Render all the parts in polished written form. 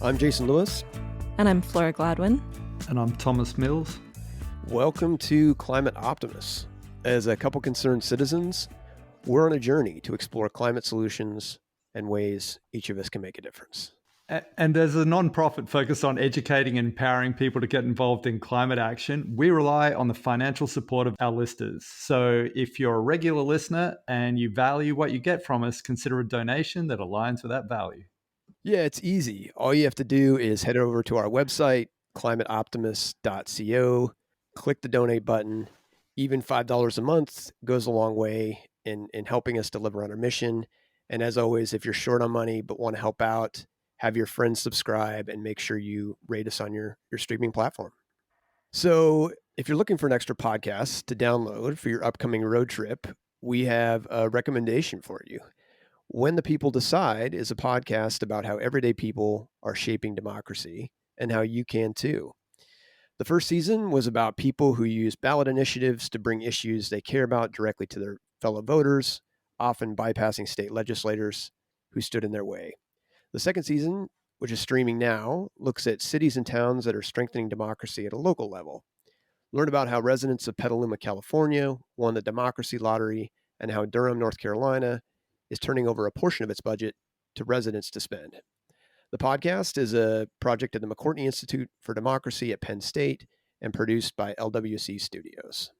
I'm Jason Lewis. And I'm Flora Gladwin. And I'm Thomas Mills. Welcome to Climate Optimists. As a couple concerned citizens, we're on a journey to explore climate solutions and ways each of us can make a difference. And as a nonprofit focused on educating and empowering people to get involved in climate action, we rely on the financial support of our listeners. So if you're a regular listener and you value what you get from us, consider a donation that aligns with that value. Yeah, it's easy. All you have to do is head over to our website, climateoptimist.co, click the donate button. Even $5 a month goes a long way in helping us deliver on our mission. And as always, if you're short on money but want to help out, have your friends subscribe and make sure you rate us on your streaming platform. So if you're looking for an extra podcast to download for your upcoming road trip, we have a recommendation for you. When the People Decide is a podcast about how everyday people are shaping democracy and how you can too. The first season was about people who use ballot initiatives to bring issues they care about directly to their fellow voters, often bypassing state legislators who stood in their way. The second season, which is streaming now, looks at cities and towns that are strengthening democracy at a local level. Learn about how residents of Petaluma, California won the democracy lottery and how Durham, North Carolina is turning over a portion of its budget to residents to spend. The podcast is a project of the McCourtney Institute for Democracy at Penn State and produced by LWC Studios.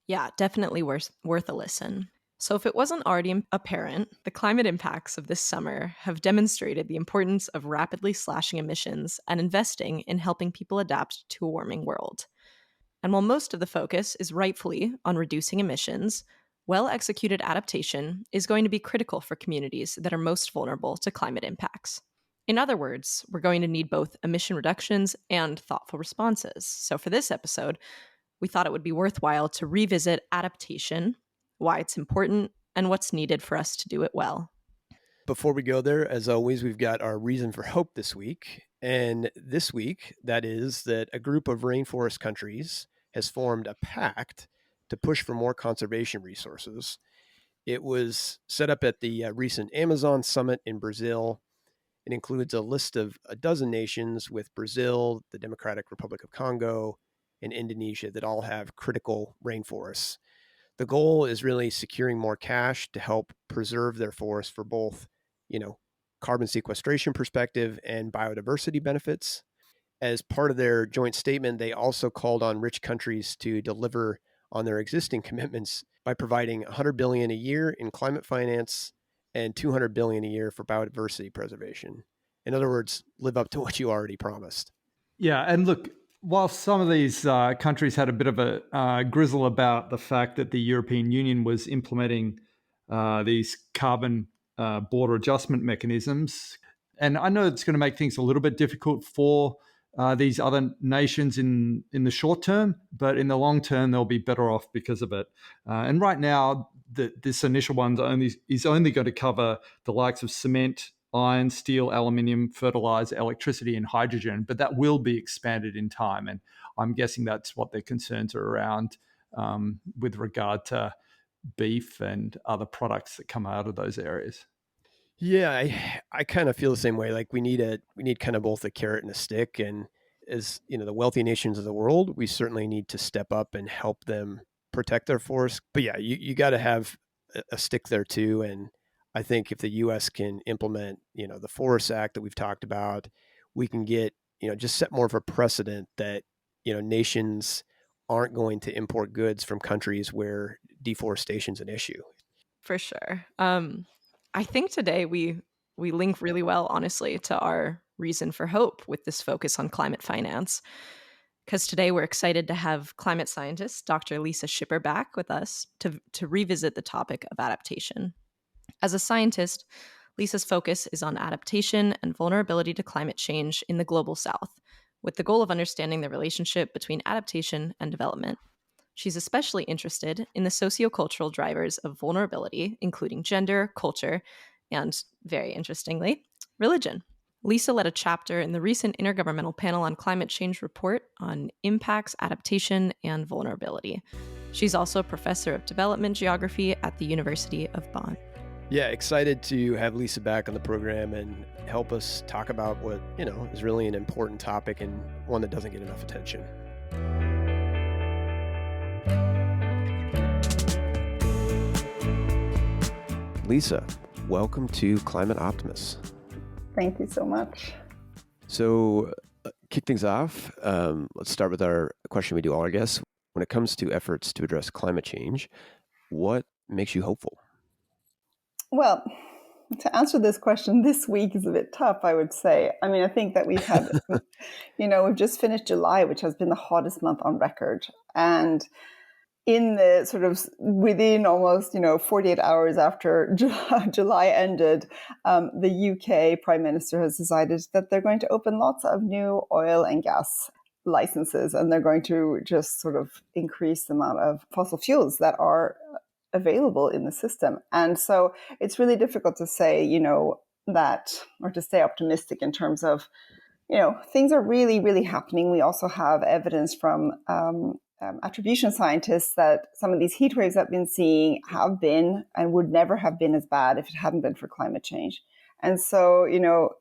Yeah, definitely worth a listen. So if it wasn't already apparent, the climate impacts of this summer have demonstrated the importance of rapidly slashing emissions and investing in helping people adapt to a warming world. And while most of the focus is rightfully on reducing emissions, well-executed adaptation is going to be critical for communities that are most vulnerable to climate impacts. In other words, we're going to need both emission reductions and thoughtful responses. So for this episode, we thought it would be worthwhile to revisit adaptation, why it's important, and what's needed for us to do it well. Before we go there, as always, we've got our reason for hope this week. And this week, that is that a group of rainforest countries has formed a pact to push for more conservation resources. It was set up at the recent Amazon Summit in Brazil. It includes a list of a dozen nations, with Brazil, the Democratic Republic of Congo, and Indonesia that all have critical rainforests. The goal is really securing more cash to help preserve their forests for both, carbon sequestration perspective and biodiversity benefits. As part of their joint statement, they also called on rich countries to deliver on their existing commitments by providing $100 billion a year in climate finance and $200 billion a year for biodiversity preservation. In other words, live up to what you already promised. Yeah, and look, while some of these countries had a bit of a grizzle about the fact that the European Union was implementing these carbon border adjustment mechanisms, and I know it's going to make things a little bit difficult for these other nations in the short term, but in the long term, they'll be better off because of it. And right now, this initial one is only going to cover the likes of cement, iron, steel, aluminium, fertilizer, electricity, and hydrogen, but that will be expanded in time. And I'm guessing that's what their concerns are around with regard to beef and other products that come out of those areas. Yeah, I kind of feel the same way. Like we need kind of both a carrot and a stick. And as the wealthy nations of the world, we certainly need to step up and help them protect their forests. But yeah, you got to have a stick there too. And I think if the U.S. can implement, the Forest Act that we've talked about, we can get, just set more of a precedent that, nations aren't going to import goods from countries where deforestation is an issue. For sure. I think today we link really well, honestly, to our reason for hope with this focus on climate finance. Because today we're excited to have climate scientist Dr. Lisa Schipper back with us to revisit the topic of adaptation. As a scientist, Lisa's focus is on adaptation and vulnerability to climate change in the global south, with the goal of understanding the relationship between adaptation and development. She's especially interested in the sociocultural drivers of vulnerability, including gender, culture, and, very interestingly, religion. Lisa led a chapter in the recent Intergovernmental Panel on Climate Change report on impacts, adaptation, and vulnerability. She's also a professor of development geography at the University of Bonn. Yeah, excited to have Lisa back on the program and help us talk about what, is really an important topic and one that doesn't get enough attention. Lisa, welcome to Climate Optimists. Thank you so much. So, kick things off. Let's start with our question we do all our guests. When it comes to efforts to address climate change, what makes you hopeful? Well, to answer this question this week is a bit tough, I would say. I mean, I think that we've had, we've just finished July, which has been the hottest month on record. And in the sort of within almost 48 hours after July ended, the UK Prime Minister has decided that they're going to open lots of new oil and gas licenses, and they're going to just sort of increase the amount of fossil fuels that are available in the system. And so it's really difficult to say, that, or to stay optimistic in terms of, things are really, really happening. We also have evidence from attribution scientists that some of these heat waves that we've been seeing have been and would never have been as bad if it hadn't been for climate change. And so,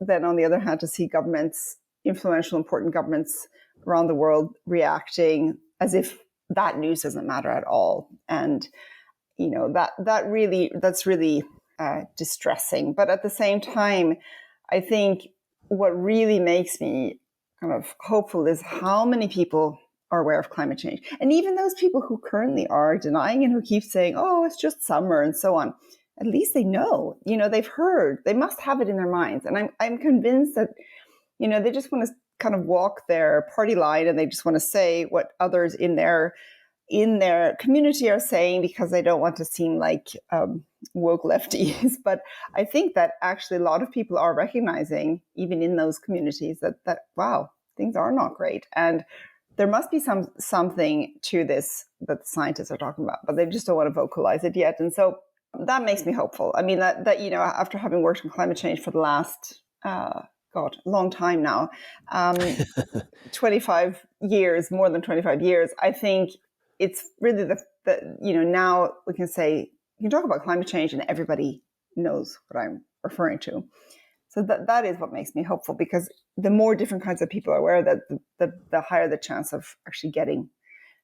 then on the other hand, to see governments, influential, important governments around the world reacting as if that news doesn't matter at all. And, that's really distressing. But at the same time, I think what really makes me kind of hopeful is how many people are aware of climate change. And even those people who currently are denying and who keep saying, oh, it's just summer and so on, at least they know, they've heard, they must have it in their minds. And I'm convinced that, they just want to kind of walk their party line and they just want to say what others in their community are saying because they don't want to seem like woke lefties. But I think that actually a lot of people are recognizing, even in those communities, that wow, things are not great. And there must be something to this that the scientists are talking about, but they just don't want to vocalize it yet. And so that makes me hopeful. I mean, that after having worked on climate change for the last, long time now, 25 years, more than 25 years, I think it's really now we can say, you can talk about climate change and everybody knows what I'm referring to. So that is what makes me hopeful, because the more different kinds of people are aware, that the higher the chance of actually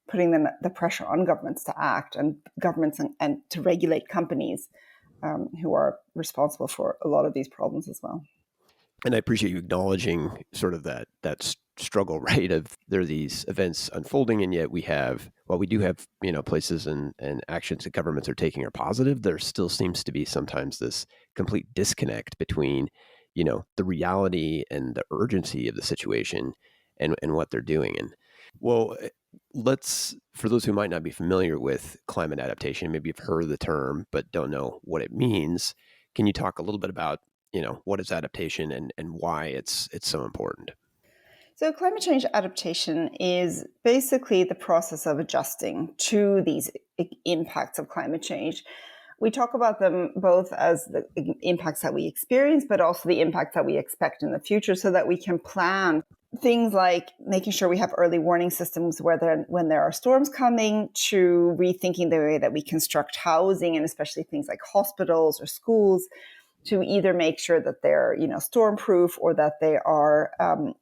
putting the pressure on governments to act, and governments and to regulate companies who are responsible for a lot of these problems as well. And I appreciate you acknowledging sort of that struggle, right? Of there are these events unfolding, and yet we do have, places and actions that governments are taking are positive. There still seems to be sometimes this complete disconnect between, the reality and the urgency of the situation and what they're doing. And well, for those who might not be familiar with climate adaptation, maybe you've heard of the term, but don't know what it means. Can you talk a little bit about, what is adaptation and why it's so important? So climate change adaptation is basically the process of adjusting to these impacts of climate change. We talk about them both as the impacts that we experience, but also the impacts that we expect in the future, so that we can plan things like making sure we have early warning systems when there are storms coming, to rethinking the way that we construct housing, and especially things like hospitals or schools, to either make sure that they're, storm-proof, or that they are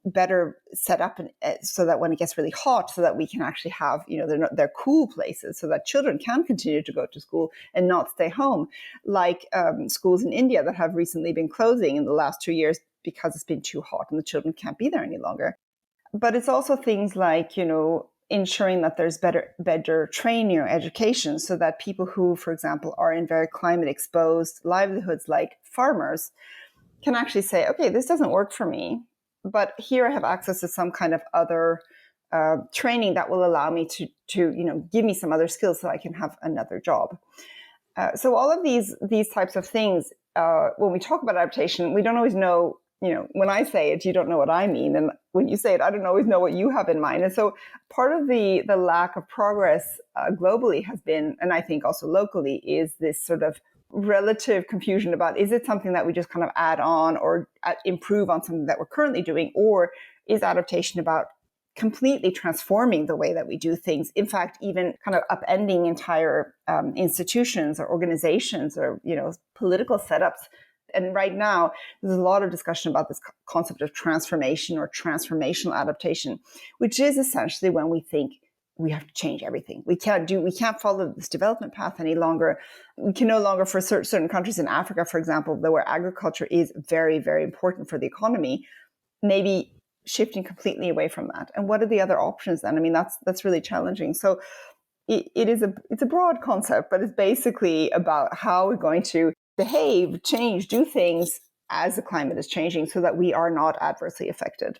better set up, so that when it gets really hot, so that we can actually have, they're cool places, so that children can continue to go to school and not stay home, like schools in India that have recently been closing in the last 2 years because it's been too hot and the children can't be there any longer. But it's also things like, ensuring that there's better training or education, so that people who, for example, are in very climate exposed livelihoods like farmers can actually say, okay, this doesn't work for me, but here I have access to some kind of other training that will allow me to give me some other skills so I can have another job. So all of these types of things, when we talk about adaptation, we don't always know, when I say it, you don't know what I mean. And when you say it, I don't always know what you have in mind. And so part of the lack of progress globally has been, and I think also locally, is this sort of relative confusion about, is it something that we just kind of add on or improve on something that we're currently doing? Or is adaptation about completely transforming the way that we do things. In fact, even kind of upending entire institutions or organizations or, political setups. And right now, there's a lot of discussion about this concept of transformation or transformational adaptation, which is essentially when we think we have to change everything. We can't follow this development path any longer. We can no longer, for certain countries in Africa, for example, where agriculture is very, very important for the economy, maybe shifting completely away from that. And what are the other options then? I mean, that's really challenging. So it's a broad concept, but it's basically about how we're going to behave, change, do things as the climate is changing so that we are not adversely affected.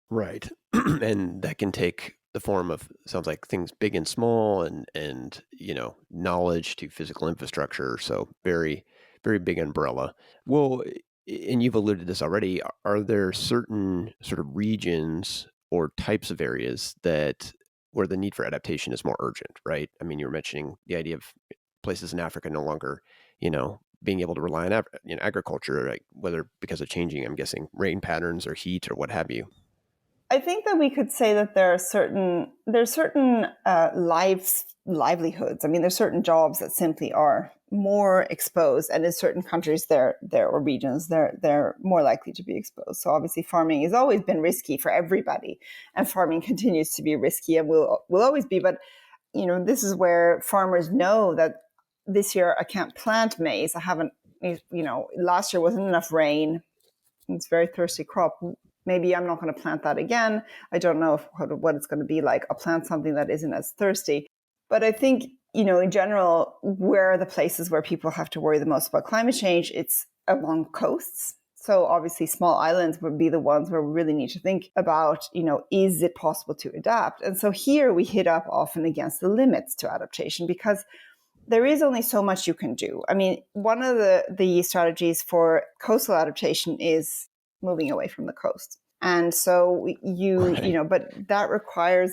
Right. And that can take the form of, sounds like, things big and small, and knowledge to physical infrastructure. So very, very big umbrella. Well, and you've alluded to this already, are there certain sort of regions or types of areas where the need for adaptation is more urgent, right? I mean, you were mentioning the idea of places in Africa no longer, being able to rely on agriculture, like, whether because of changing, I'm guessing, rain patterns or heat or what have you. I think that we could say that there are certain livelihoods. I mean, there's certain jobs that simply are more exposed, and in certain countries, or regions, they're more likely to be exposed. So obviously, farming has always been risky for everybody, and farming continues to be risky and will always be. But this is where farmers know that this year I can't plant maize. I haven't. Last year wasn't enough rain. It's a very thirsty crop. Maybe I'm not going to plant that again. I don't know what it's going to be like. I'll plant something that isn't as thirsty. But I think, in general, where are the places where people have to worry the most about climate change? It's along coasts. So obviously small islands would be the ones where we really need to think about, is it possible to adapt? And so here we hit up often against the limits to adaptation, because there is only so much you can do. I mean, one of the strategies for coastal adaptation is moving away from the coast. And so but that requires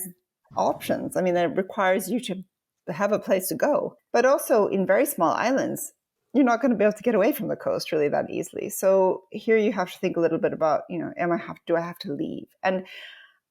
options. I mean, that requires you to have a place to go. But also in very small islands, you're not going to be able to get away from the coast really that easily. So here you have to think a little bit about, do I have to leave? And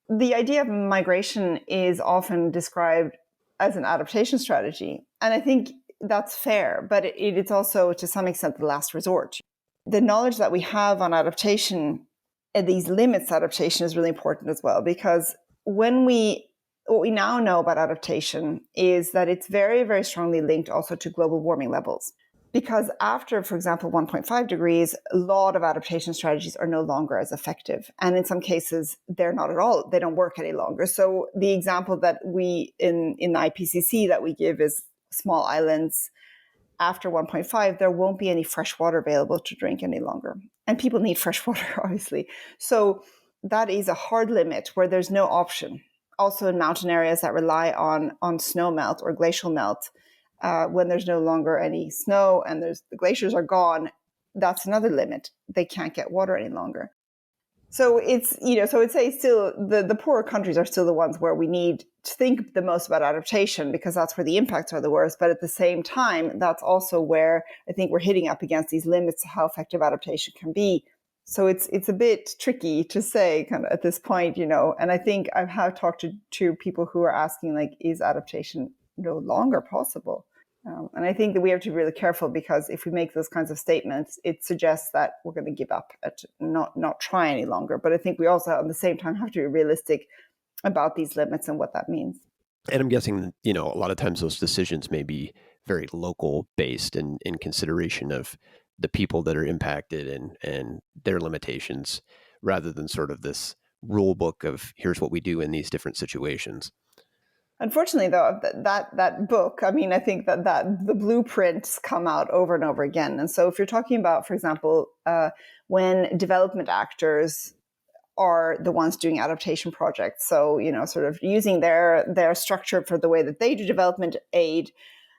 the idea of migration is often described as an adaptation strategy. And I think that's fair, but it's also to some extent the last resort. The knowledge that we have on adaptation and these limits to adaptation is really important as well, because what we now know about adaptation is that it's very, very strongly linked also to global warming levels. Because after, for example, 1.5 degrees, a lot of adaptation strategies are no longer as effective. And in some cases, they're not at all. They don't work any longer. So the example that we, in the IPCC, that we give is small islands. After 1.5, there won't be any fresh water available to drink any longer. And people need fresh water, obviously. So that is a hard limit where there's no option. Also in mountain areas that rely on snow melt or glacial melt, when there's no longer any snow and the glaciers are gone, that's another limit. They can't get water any longer. So it's, so I'd say still the poorer countries are still the ones where we need to think the most about adaptation, because that's where the impacts are the worst. But at the same time, that's also where I think we're hitting up against these limits to how effective adaptation can be. So it's a bit tricky to say kind of at this point, and I think I have talked to people who are asking, like, is adaptation no longer possible? And I think that we have to be really careful, because if we make those kinds of statements, it suggests that we're going to give up, at not try any longer. But I think we also at the same time have to be realistic about these limits and what that means. And I'm guessing, a lot of times those decisions may be very local based in consideration of the people that are impacted and their limitations, rather than sort of this rule book of here's what we do in these different situations. Unfortunately, though, that book, I mean, I think that the blueprints come out over and over again. And so if you're talking about, for example, when development actors are the ones doing adaptation projects, so, sort of using their structure for the way that they do development aid,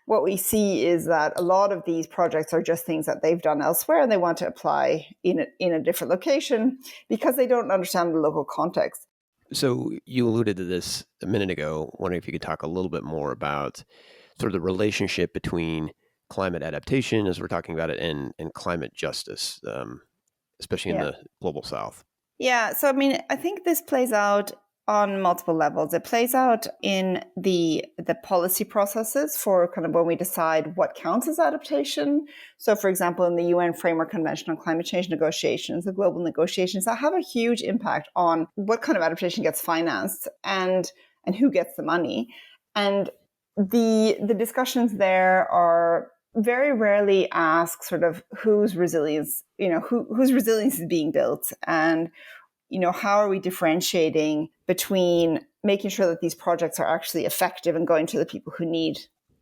what we see is that a lot of these projects are just things that they've done elsewhere and they want to apply in a different location because they don't understand the local context. So you alluded to this a minute ago. Wondering if you could talk a little bit more about sort of the relationship between climate adaptation, as we're talking about it, and climate justice, especially in the global south. Yeah. So, I mean, I think this plays out on multiple levels. It plays out in the policy processes for kind of when we decide what counts as adaptation. So, for example, in the UN Framework Convention on Climate Change negotiations, the global negotiations, that have a huge impact on what kind of adaptation gets financed and who gets the money. And the discussions there are very rarely ask sort of whose resilience, whose resilience is being built, and how are we differentiating between making sure that these projects are actually effective and going to the people who need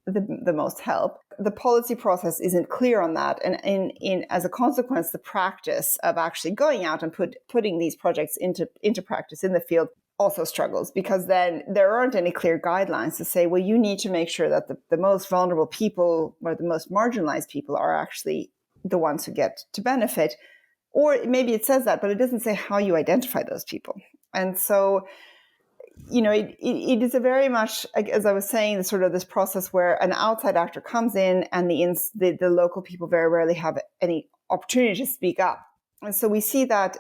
the most help. The policy process isn't clear on that. And in as a consequence, the practice of actually going out and putting these projects into practice in the field also struggles, because then there aren't any clear guidelines to say, well, you need to make sure that the most vulnerable people or the most marginalized people are actually the ones who get to benefit. Or maybe it says that, but it doesn't say how you identify those people. And so, it is a very much, as I was saying, sort of this process where an outside actor comes in and the local people very rarely have any opportunity to speak up. And so we see that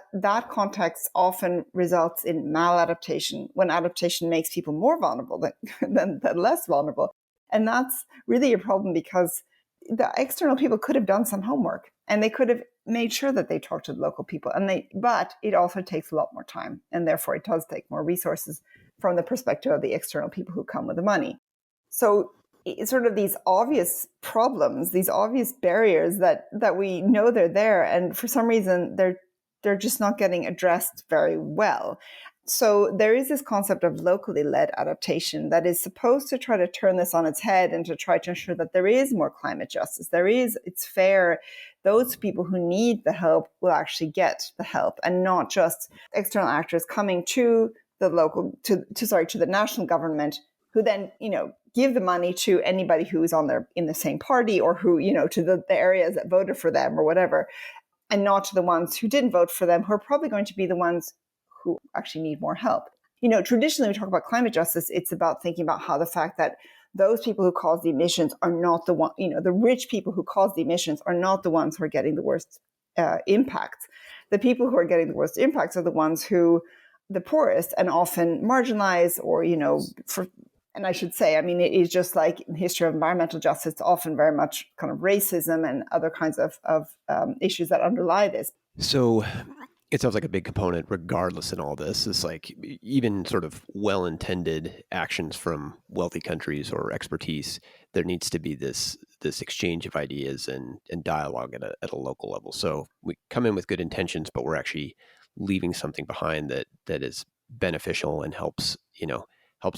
context often results in maladaptation, when adaptation makes people more vulnerable than less vulnerable. And that's really a problem, because the external people could have done some homework and they could have made sure that they talk to the local people, but it also takes a lot more time, and therefore it does take more resources from the perspective of the external people who come with the money. So it's sort of these obvious problems, these obvious barriers that we know they're there, and for some reason they're just not getting addressed very well. So there is this concept of locally led adaptation that is supposed to try to turn this on its head and to try to ensure that there is more climate justice. It's fair. Those people who need the help will actually get the help, and not just external actors coming to the the national government, who then, give the money to anybody who is in the same party, or who, to the areas that voted for them or whatever, and not to the ones who didn't vote for them, who are probably going to be the ones who actually need more help. Traditionally, we talk about climate justice. It's about thinking about how the fact that those people who cause the emissions are not the one, the rich people who cause the emissions are not the ones who are getting the worst impacts. The people who are getting the worst impacts are the ones who, the poorest and often marginalized, or, and I should say, it is just like in the history of environmental justice, it's often very much kind of racism and other kinds of issues that underlie this. So it sounds like a big component, regardless in all this, is like even sort of well-intended actions from wealthy countries or expertise. There needs to be this exchange of ideas and dialogue at a local level. So we come in with good intentions, but we're actually leaving something behind that is beneficial and helps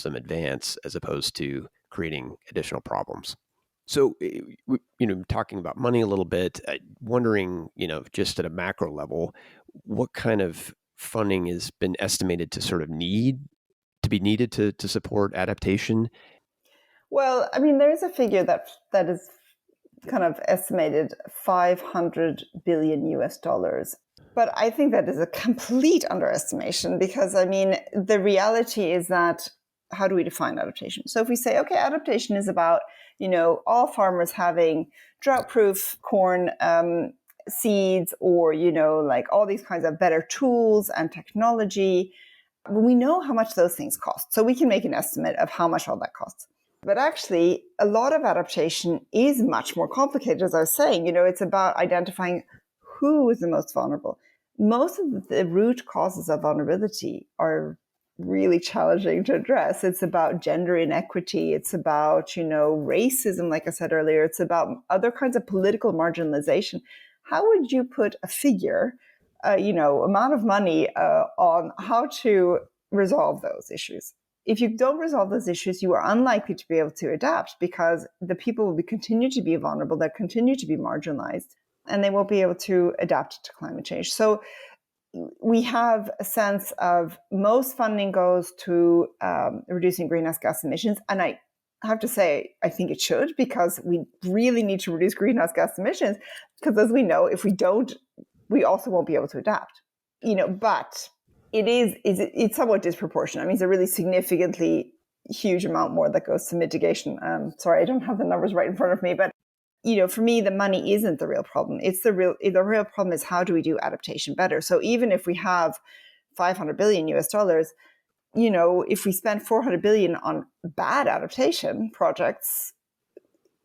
them advance, as opposed to creating additional problems. So, talking about money a little bit, wondering, just at a macro level, what kind of funding has been estimated to sort of be needed to support adaptation? Well, there is a figure that is kind of estimated $500 billion US. But I think that is a complete underestimation, because the reality is that, how do we define adaptation? So if we say, okay, adaptation is about, all farmers having drought-proof corn seeds, or, like all these kinds of better tools and technology, we know how much those things cost. So we can make an estimate of how much all that costs. But actually, a lot of adaptation is much more complicated, as I was saying. It's about identifying who is the most vulnerable. Most of the root causes of vulnerability are really challenging to address. It's about gender inequity. It's about, racism, like I said earlier. It's about other kinds of political marginalization. How would you put a figure, amount of money on how to resolve those issues? If you don't resolve those issues, you are unlikely to be able to adapt, because the people will continue to be vulnerable, they'll continue to be marginalized, and they won't be able to adapt to climate change. So we have a sense of most funding goes to reducing greenhouse gas emissions. And I have to say, I think it should, because we really need to reduce greenhouse gas emissions, because as we know, if we don't, we also won't be able to adapt. But it's somewhat disproportionate. It's a really significantly huge amount more that goes to mitigation. Sorry, I don't have the numbers right in front of me, but for me, the money isn't the real problem. The real problem is, how do we do adaptation better? So even if we have $500 billion US, if we spend 400 billion on bad adaptation projects,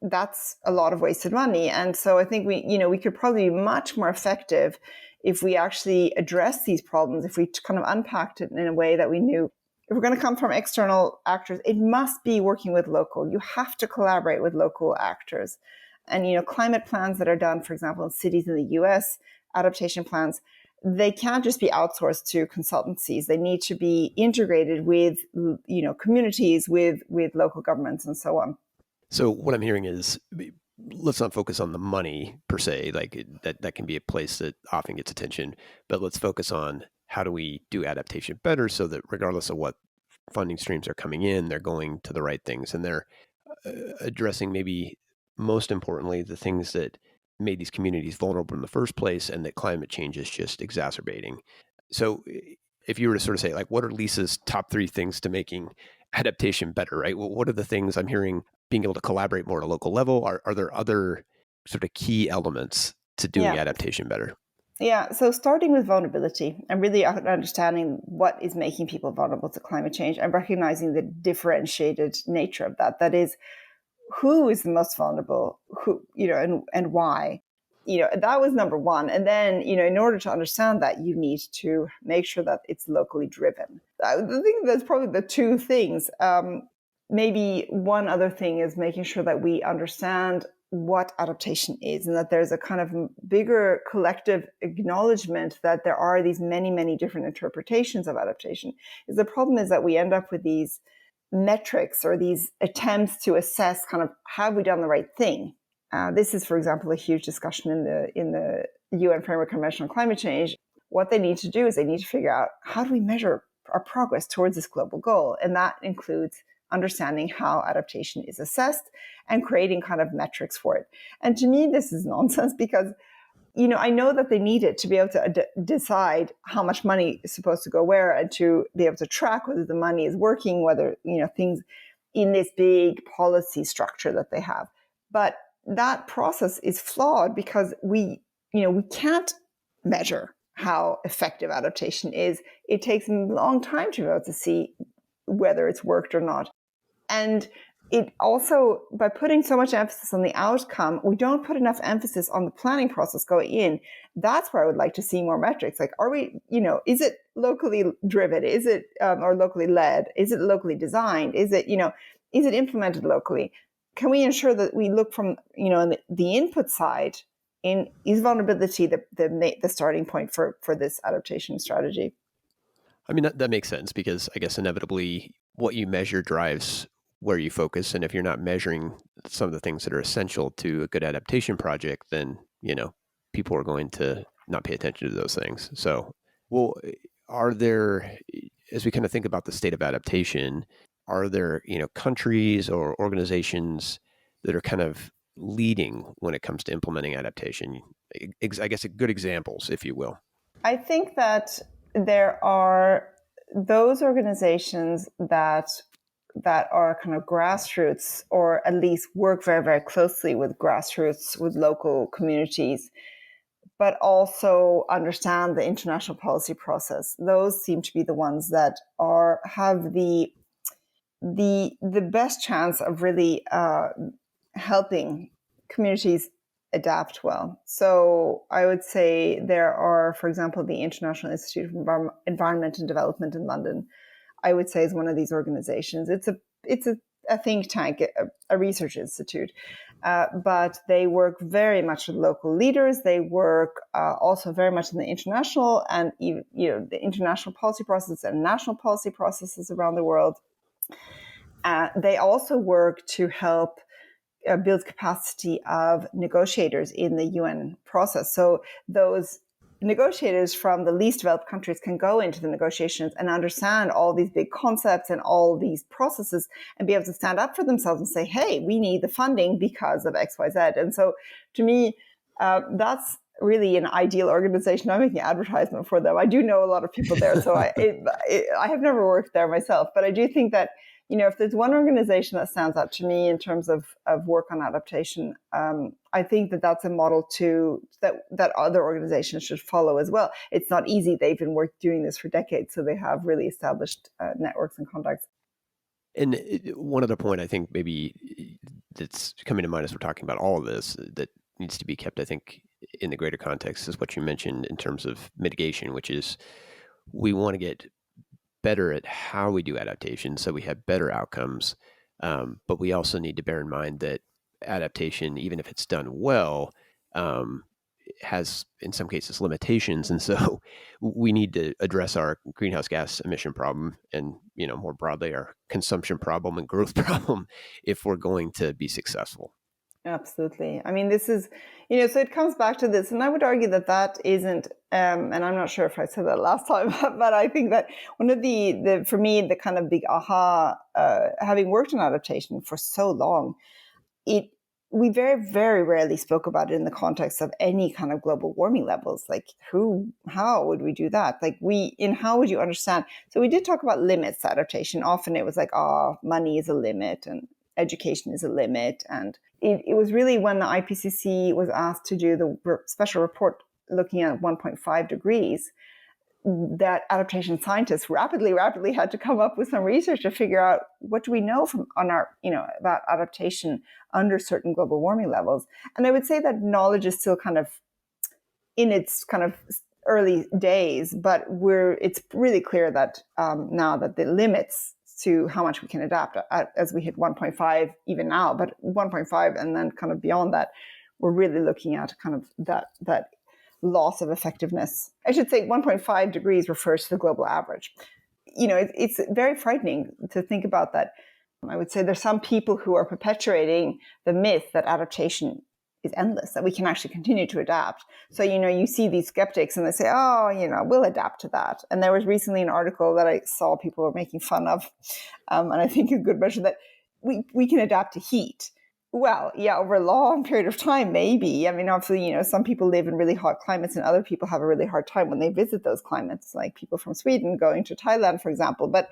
that's a lot of wasted money. And so I think we could probably be much more effective if we actually address these problems, if we kind of unpacked it in a way that we knew if we're going to come from external actors, it must be working with local. You have to collaborate with local actors. And, climate plans that are done, for example, in cities in the US, adaptation plans, they can't just be outsourced to consultancies. They need to be integrated with, communities, with local governments and so on. So what I'm hearing is, let's not focus on the money per se, like that can be a place that often gets attention, but let's focus on how do we do adaptation better so that regardless of what funding streams are coming in, they're going to the right things and they're addressing maybe most importantly the things that made these communities vulnerable in the first place and that climate change is just exacerbating. So if you were to sort of say, like, what are Lisa's top 3 things to making adaptation better, right? Well, what are the things I'm hearing? Being able to collaborate more at a local level? Are there other sort of key elements to doing adaptation better? Yeah, so starting with vulnerability and really understanding what is making people vulnerable to climate change and recognizing the differentiated nature of that. That is, who is the most vulnerable, and why. That was number one. And then, in order to understand that, you need to make sure that it's locally driven. I think that's probably the 2 things. Maybe one other thing is making sure that we understand what adaptation is and that there's a kind of bigger collective acknowledgement that there are these many, many different interpretations of adaptation. The problem is that we end up with these metrics or these attempts to assess kind of have we done the right thing. This is, for example, a huge discussion in the UN Framework Convention on Climate Change. What they need to do is they need to figure out how do we measure our progress towards this global goal, and that includes understanding how adaptation is assessed and creating kind of metrics for it. And to me, this is nonsense because, I know that they need it to be able to decide how much money is supposed to go where and to be able to track whether the money is working, whether, things in this big policy structure that they have. But that process is flawed because we can't measure how effective adaptation is. It takes a long time to be able to see whether it's worked or not. And it also, by putting so much emphasis on the outcome, we don't put enough emphasis on the planning process going in. That's where I would like to see more metrics. Like, are we, is it locally driven? Is it, or locally led? Is it locally designed? Is it, is it implemented locally? Can we ensure that we look from, the input side is vulnerability the starting point for this adaptation strategy? I mean, that makes sense because I guess inevitably what you measure drives where you focus. And if you're not measuring some of the things that are essential to a good adaptation project, then, people are going to not pay attention to those things. So, well, are there, as we kind of think about the state of adaptation, are there, countries or organizations that are kind of leading when it comes to implementing adaptation? I guess good examples, if you will. I think that there are those organizations that are kind of grassroots, or at least work very, very closely with grassroots, with local communities, but also understand the international policy process. Those seem to be the ones that have the best chance of really helping communities adapt well. So I would say there are, for example, the International Institute of Environment and Development in London, I would say is one of these organizations. It's a think tank, a research institute, but they work very much with local leaders. They work also very much in the international and the international policy process and national policy processes around the world. They also work to help build capacity of negotiators in the UN process. So those negotiators from the least developed countries can go into the negotiations and understand all these big concepts and all these processes and be able to stand up for themselves and say, hey, we need the funding because of X, Y, Z. And so to me, that's really an ideal organization. I'm making advertisement for them. I do know a lot of people there, so I have never worked there myself, but I do think that if there's one organization that stands out to me in terms of work on adaptation, I think that's a model that other organizations should follow as well. It's not easy. They've been doing this for decades, so they have really established networks and contacts. And one other point I think maybe that's coming to mind as we're talking about all of this that needs to be kept, I think, in the greater context is what you mentioned in terms of mitigation, which is we want to get better at how we do adaptation so we have better outcomes. But we also need to bear in mind that adaptation, even if it's done well, has in some cases limitations. And so we need to address our greenhouse gas emission problem and, more broadly, our consumption problem and growth problem if we're going to be successful. Absolutely. I mean, this is, so it comes back to this, and I would argue that isn't, and I'm not sure if I said that last time, but I think that one of the for me, the kind of big aha, having worked on adaptation for so long, we very, very rarely spoke about it in the context of any kind of global warming levels. Like how would we do that? Like how would you understand? So we did talk about limits to adaptation. Often it was like, money is a limit and education is a limit. And it was really when the IPCC was asked to do the special report looking at 1.5 degrees, that adaptation scientists rapidly had to come up with some research to figure out what do we know about adaptation under certain global warming levels. And I would say that knowledge is still kind of in its kind of early days, but it's really clear that now that the limits to how much we can adapt as we hit 1.5 even now, but 1.5 and then kind of beyond that, we're really looking at kind of that loss of effectiveness. I should say 1.5 degrees refers to the global average. It's very frightening to think about that. I would say there's some people who are perpetuating the myth that adaptation is endless, that we can actually continue to adapt. So, you see these skeptics and they say, we'll adapt to that. And there was recently an article that I saw people were making fun of. And I think a good measure that we can adapt to heat. Well, yeah, over a long period of time, maybe. I mean, obviously, some people live in really hot climates and other people have a really hard time when they visit those climates, like people from Sweden going to Thailand, for example. But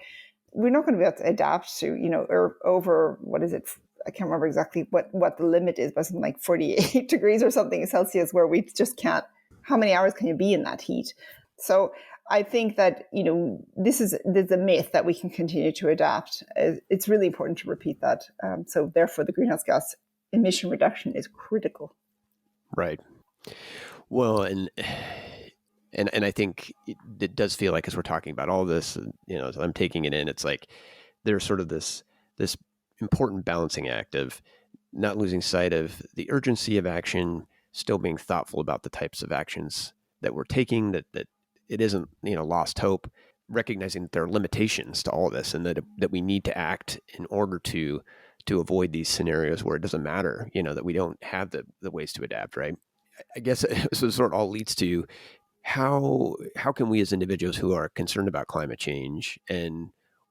we're not going to be able to adapt to, or over, what is it? I can't remember exactly what the limit is, but something like 48 degrees or something Celsius, where we just can't. How many hours can you be in that heat? So I think that, there's a myth that we can continue to adapt. It's really important to repeat that. So therefore, the greenhouse gas emission reduction is critical. Right. Well, and I think it does feel like as we're talking about all this, as I'm taking it in, it's like there's sort of this important balancing act of not losing sight of the urgency of action, still being thoughtful about the types of actions that we're taking, that it isn't, lost hope, recognizing that there are limitations to all of this and that we need to act in order to avoid these scenarios where it doesn't matter, that we don't have the ways to adapt, right? I guess so sort of all leads to how can we as individuals who are concerned about climate change and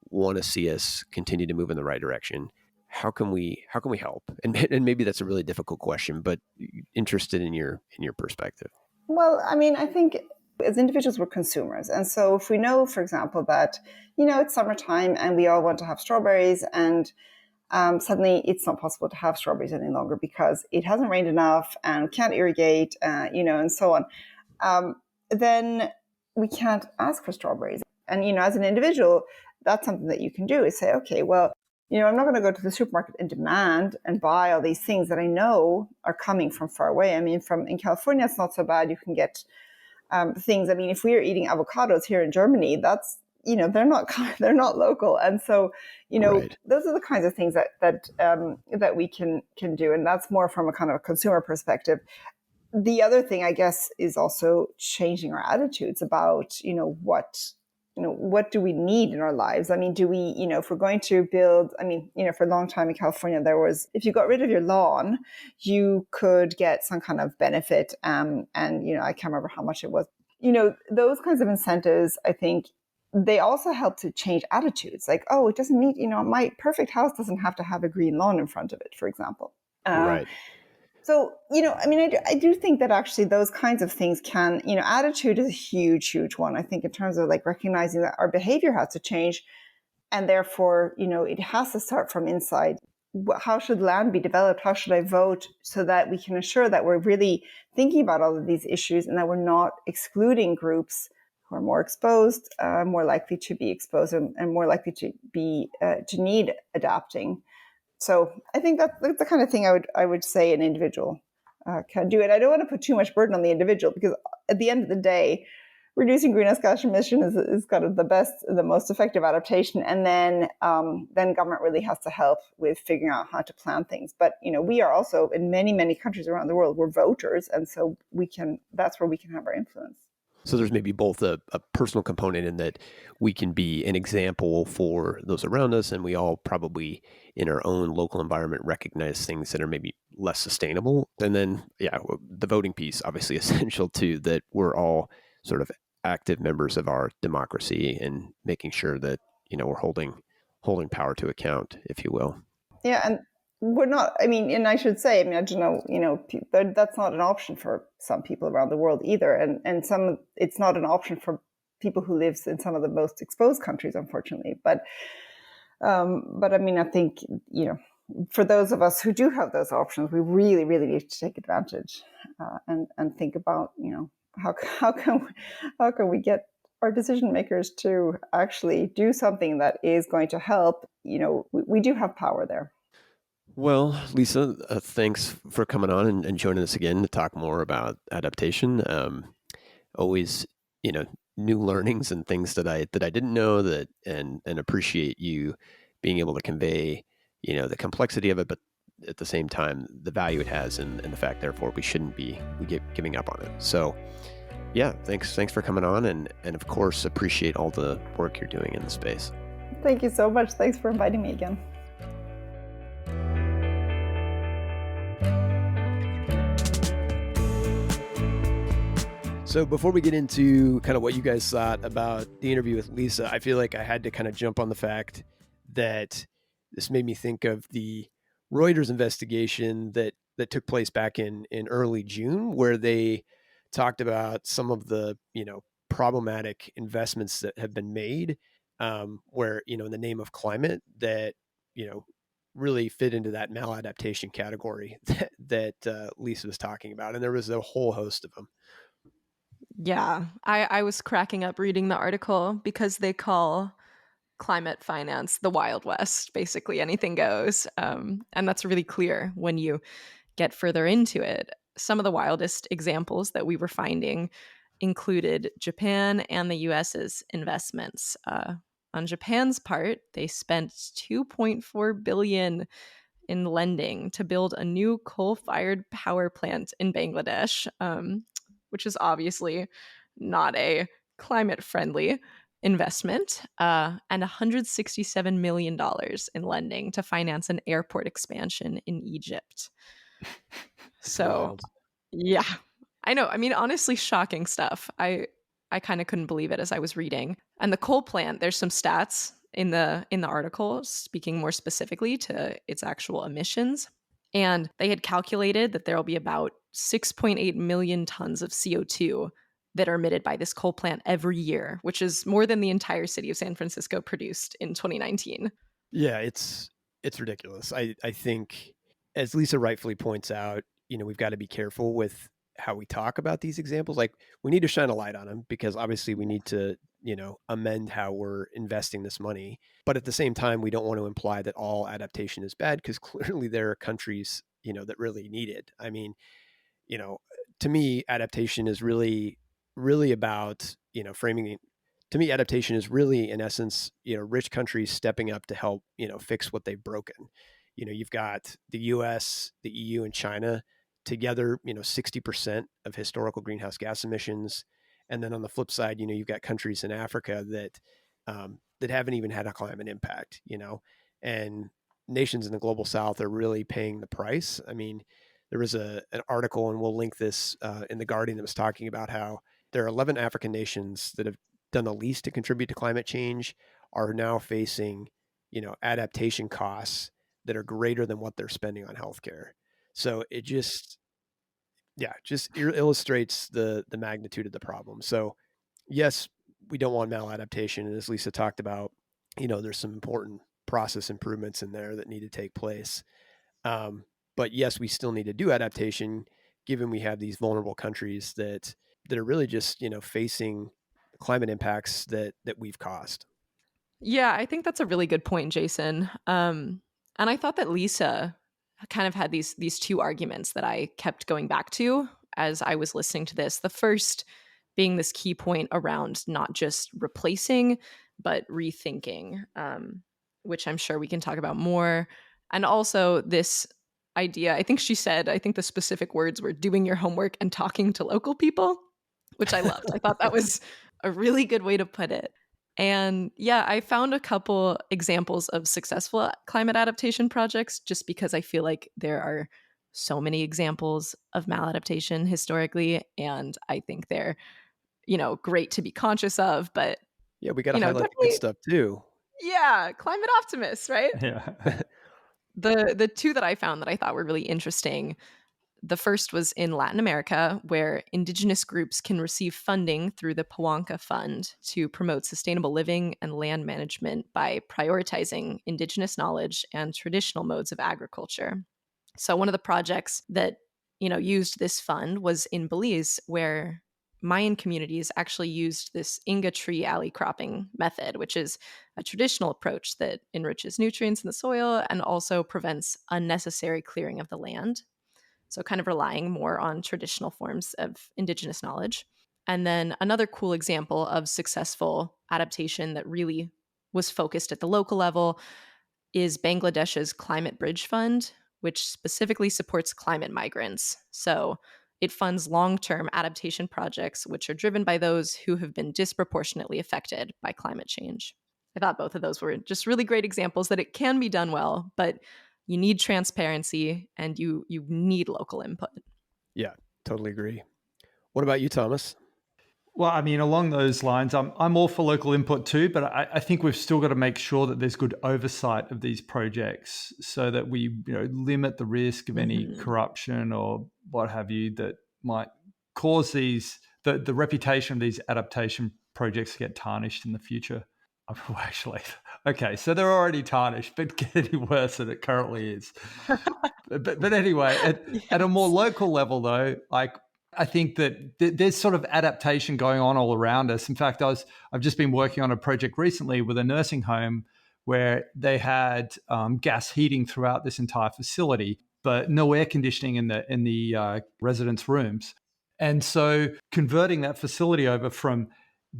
want to see us continue to move in the right direction, how can we help? And maybe that's a really difficult question, but interested in your perspective. Well, I mean, I think as individuals, we're consumers. And so if we know, for example, that, it's summertime and we all want to have strawberries and suddenly it's not possible to have strawberries any longer because it hasn't rained enough and we can't irrigate, and so on, then we can't ask for strawberries. And, as an individual, that's something that you can do is say, okay, well, I'm not going to go to the supermarket and demand and buy all these things that I know are coming from far away. I mean, in California, it's not so bad. You can get things. I mean, if we are eating avocados here in Germany, that's, they're not local. And so, right. Those are the kinds of things that we can do. And that's more from a kind of a consumer perspective. The other thing, I guess, is also changing our attitudes about, what do we need in our lives? I mean, do we, if we're going to build, I mean, for a long time in California, there was, if you got rid of your lawn, you could get some kind of benefit. And, I can't remember how much it was. Those kinds of incentives, I think, they also help to change attitudes. Like, oh, it doesn't need, my perfect house doesn't have to have a green lawn in front of it, for example. Right. So, I mean, I do think that actually those kinds of things can, attitude is a huge, huge one, I think, in terms of like recognizing that our behavior has to change. And therefore, it has to start from inside. How should land be developed? How should I vote so that we can ensure that we're really thinking about all of these issues and that we're not excluding groups who are more exposed, more likely to be exposed, and more likely to be to need adapting. So I think that's the kind of thing I would say an individual can do. And I don't want to put too much burden on the individual, because at the end of the day, reducing greenhouse gas emissions is kind of the most effective adaptation. And then government really has to help with figuring out how to plan things. But we are also in many countries around the world, we're voters, and so that's where we can have our influence. So there's maybe both a personal component in that we can be an example for those around us, and we all probably in our own local environment recognize things that are maybe less sustainable. And then, the voting piece, obviously essential too, that we're all sort of active members of our democracy and making sure that, we're holding power to account, if you will. Yeah, and we're not, and I should say, I don't know, that's not an option for some people around the world either. And it's not an option for people who live in some of the most exposed countries, unfortunately. But I think, for those of us who do have those options, we really, really need to take advantage and think about, how can we get our decision makers to actually do something that is going to help. We do have power there. Well, Lisa, thanks for coming on and joining us again to talk more about adaptation. Always, new learnings and things that I didn't know, that and appreciate you being able to convey, the complexity of it, but at the same time, the value it has and the fact, therefore, we shouldn't be giving up on it. So, yeah, thanks for coming on, and of course, appreciate all the work you're doing in the space. Thank you so much. Thanks for inviting me again. So before we get into kind of what you guys thought about the interview with Lisa, I feel like I had to kind of jump on the fact that this made me think of the Reuters investigation that took place back in early June, where they talked about some of the, problematic investments that have been made, where, in the name of climate, that, really fit into that maladaptation category that Lisa was talking about. And there was a whole host of them. Yeah, I was cracking up reading the article because they call climate finance the Wild West. Basically, anything goes. And that's really clear when you get further into it. Some of the wildest examples that we were finding included Japan and the US's investments. On Japan's part, they spent $2.4 billion in lending to build a new coal-fired power plant in Bangladesh, which is obviously not a climate-friendly investment, and $167 million in lending to finance an airport expansion in Egypt. So, wild. Yeah, I know. Honestly, shocking stuff. I kind of couldn't believe it as I was reading. And the coal plant, there's some stats in the article speaking more specifically to its actual emissions. And they had calculated that there will be about 6.8 million tons of CO2 that are emitted by this coal plant every year, which is more than the entire city of San Francisco produced in 2019. Yeah, it's ridiculous. I think, as Lisa rightfully points out, we've got to be careful with how we talk about these examples. Like, we need to shine a light on them, because obviously we need to, amend how we're investing this money. But at the same time, we don't want to imply that all adaptation is bad, because clearly there are countries, that really need it. To me, adaptation is really, really about, framing it. To me, adaptation is really, in essence, rich countries stepping up to help, fix what they've broken. You've got the US, the EU, and China together, 60% of historical greenhouse gas emissions. And then on the flip side, you've got countries in Africa that that haven't even had a climate impact, and nations in the global South are really paying the price. There was an article, and we'll link this in the Guardian, that was talking about how there are 11 African nations that have done the least to contribute to climate change are now facing, adaptation costs that are greater than what they're spending on healthcare. So it just illustrates the magnitude of the problem. So yes, we don't want maladaptation. And as Lisa talked about, there's some important process improvements in there that need to take place. But yes, we still need to do adaptation, given we have these vulnerable countries that are really just facing climate impacts that we've caused. Yeah, I think that's a really good point, Jason. And I thought that Lisa kind of had these two arguments that I kept going back to as I was listening to this. The first being this key point around not just replacing, but rethinking, which I'm sure we can talk about more. And also this idea, I think she said, I think the specific words were doing your homework and talking to local people, which I loved. I thought that was a really good way to put it. And yeah, I found a couple examples of successful climate adaptation projects just because I feel like there are so many examples of maladaptation historically. And I think they're, great to be conscious of. But, Yeah, we got to highlight the good definitely, stuff too. yeah, climate optimists, right? Yeah. The two that I found that I thought were really interesting. The first was in Latin America, where indigenous groups can receive funding through the Pawanka Fund to promote sustainable living and land management by prioritizing indigenous knowledge and traditional modes of agriculture. So one of the projects that, used this fund was in Belize, where Mayan communities actually used this Inga tree alley cropping method, which is a traditional approach that enriches nutrients in the soil and also prevents unnecessary clearing of the land. So, kind of relying more on traditional forms of indigenous knowledge. And then another cool example of successful adaptation that really was focused at the local level is Bangladesh's Climate Bridge Fund, which specifically supports climate migrants. So, it funds long term adaptation projects, which are driven by those who have been disproportionately affected by climate change. I thought both of those were just really great examples that it can be done well, but you need transparency and you need local input. Yeah, totally agree. What about you, Thomas? Well, I mean, along those lines, I'm all for local input too, but I think we've still got to make sure that there's good oversight of these projects so that we limit the risk of any Mhm. corruption or what have you that might cause the reputation of these adaptation projects to get tarnished in the future. Oh, actually, okay, so they're already tarnished, but getting worse than it currently is. But anyway, at a more Yes. local level, though, like I think that there's sort of adaptation going on all around us. In fact, I've just been working on a project recently with a nursing home where they had gas heating throughout this entire facility, but no air conditioning in the residents' rooms. And so converting that facility over from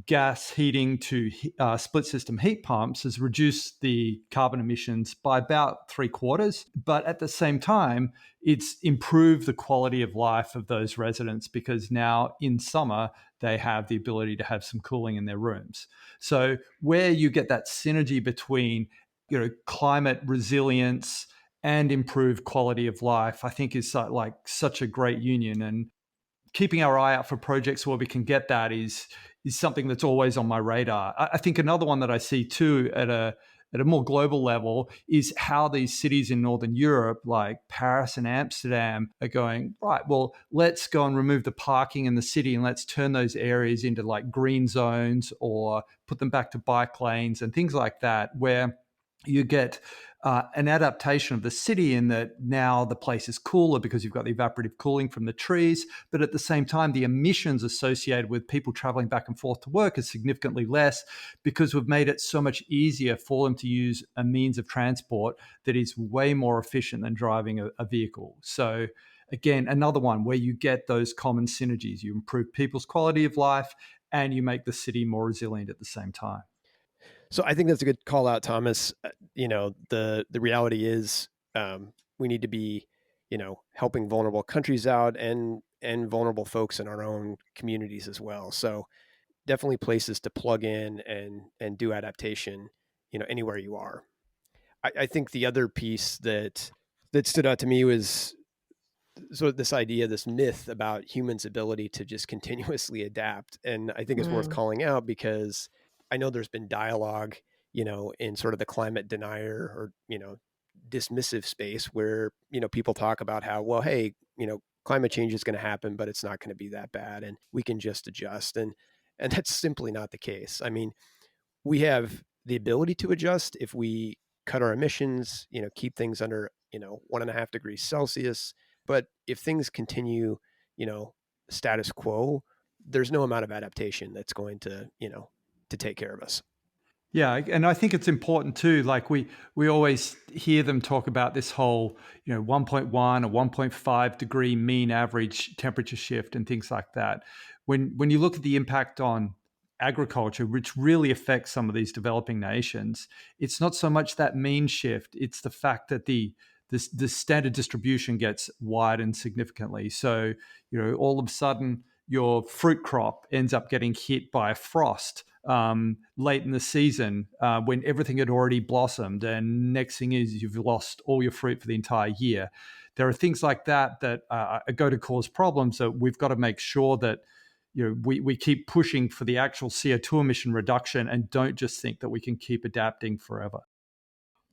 gas heating to split system heat pumps has reduced the carbon emissions by about 3/4. But at the same time, it's improved the quality of life of those residents because now in summer, they have the ability to have some cooling in their rooms. So where you get that synergy between climate resilience and improved quality of life, I think is like such a great union. And keeping our eye out for projects where we can get that is something that's always on my radar. I think another one that I see too at a more global level is how these cities in Northern Europe, like Paris and Amsterdam, are going, right, well, let's go and remove the parking in the city and let's turn those areas into like green zones or put them back to bike lanes and things like that, where you get an adaptation of the city in that now the place is cooler because you've got the evaporative cooling from the trees, but at the same time, the emissions associated with people traveling back and forth to work is significantly less because we've made it so much easier for them to use a means of transport that is way more efficient than driving a vehicle. So again, another one where you get those common synergies. You improve people's quality of life and you make the city more resilient at the same time. So I think that's a good call out, Thomas. The reality is we need to be, helping vulnerable countries out and vulnerable folks in our own communities as well. So definitely places to plug in and do adaptation, anywhere you are. I think the other piece that stood out to me was sort of this idea, this myth about humans' ability to just continuously adapt. And I think it's worth Mm. calling out because I know there's been dialogue, in sort of the climate denier or, dismissive space where, people talk about how, well, hey, climate change is going to happen, but it's not going to be that bad and we can just adjust. And that's simply not the case. I mean, we have the ability to adjust if we cut our emissions, keep things under, 1.5 degrees Celsius. But if things continue, status quo, there's no amount of adaptation that's going to, to take care of us. Yeah, and I think it's important too. Like we always hear them talk about this whole, 1.1 or 1.5 degree mean average temperature shift and things like that. When you look at the impact on agriculture, which really affects some of these developing nations, it's not so much that mean shift; it's the fact that the standard distribution gets widened significantly. So all of a sudden your fruit crop ends up getting hit by a frost late in the season when everything had already blossomed, and next thing is you've lost all your fruit for the entire year. There are things like that are going to cause problems. So we've got to make sure that we keep pushing for the actual CO2 emission reduction and don't just think that we can keep adapting forever.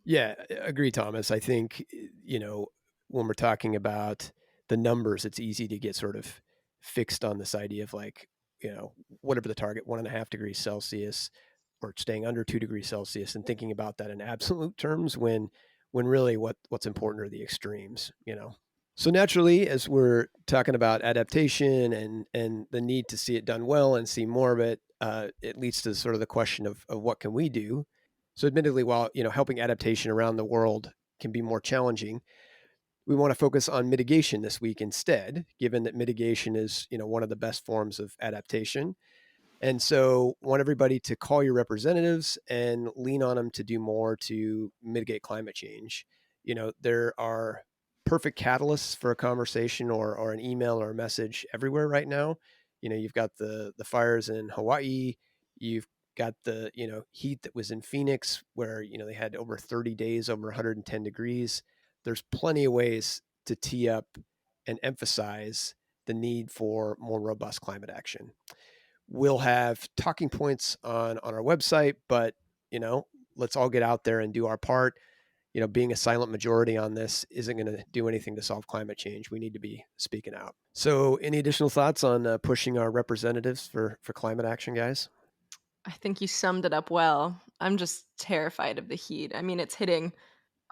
Yeah, agree, Thomas. I think, when we're talking about the numbers, it's easy to get sort of fixed on this idea of like, whatever the target, 1.5 degrees Celsius, or staying under 2 degrees Celsius, and thinking about that in absolute terms when really what's important are the extremes, So naturally, as we're talking about adaptation and the need to see it done well and see more of it, it leads to sort of the question of what can we do? So admittedly, while helping adaptation around the world can be more challenging, we want to focus on mitigation this week instead, given that mitigation is one of the best forms of adaptation. And so want everybody to call your representatives and lean on them to do more to mitigate climate change. There are perfect catalysts for a conversation or an email or a message everywhere right now. You've got the fires in Hawaii. You've got the, heat that was in Phoenix where, they had over 30 days over 110 degrees. There's plenty of ways to tee up and emphasize the need for more robust climate action. We'll have talking points on our website, but, let's all get out there and do our part. Being a silent majority on this isn't going to do anything to solve climate change. We need to be speaking out. So any additional thoughts on pushing our representatives for climate action, guys? I think you summed it up well. I'm just terrified of the heat. I mean, it's hitting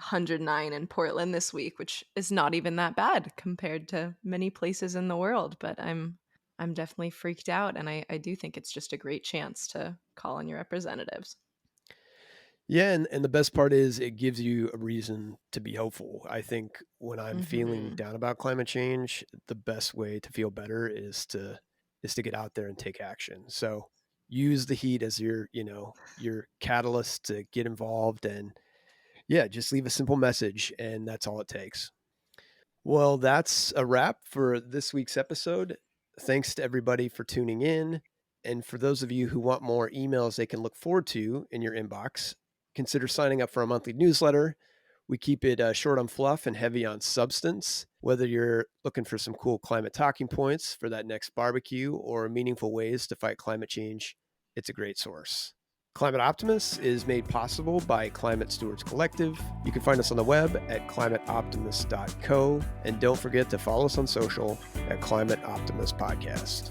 109 in Portland this week, which is not even that bad compared to many places in the world. But I'm definitely freaked out, and I do think it's just a great chance to call on your representatives. Yeah, and the best part is it gives you a reason to be hopeful. I think when I'm feeling down about climate change, the best way to feel better is to get out there and take action. So use the heat as your catalyst to get involved, and just leave a simple message, and that's all it takes. Well, that's a wrap for this week's episode. Thanks to everybody for tuning in. And for those of you who want more emails they can look forward to in your inbox, consider signing up for a monthly newsletter. We keep it short on fluff and heavy on substance. Whether you're looking for some cool climate talking points for that next barbecue or meaningful ways to fight climate change, it's a great source. Climate Optimists is made possible by Climate Stewards Collective. You can find us on the web at climateoptimist.co. And don't forget to follow us on social at Climate Optimist Podcast.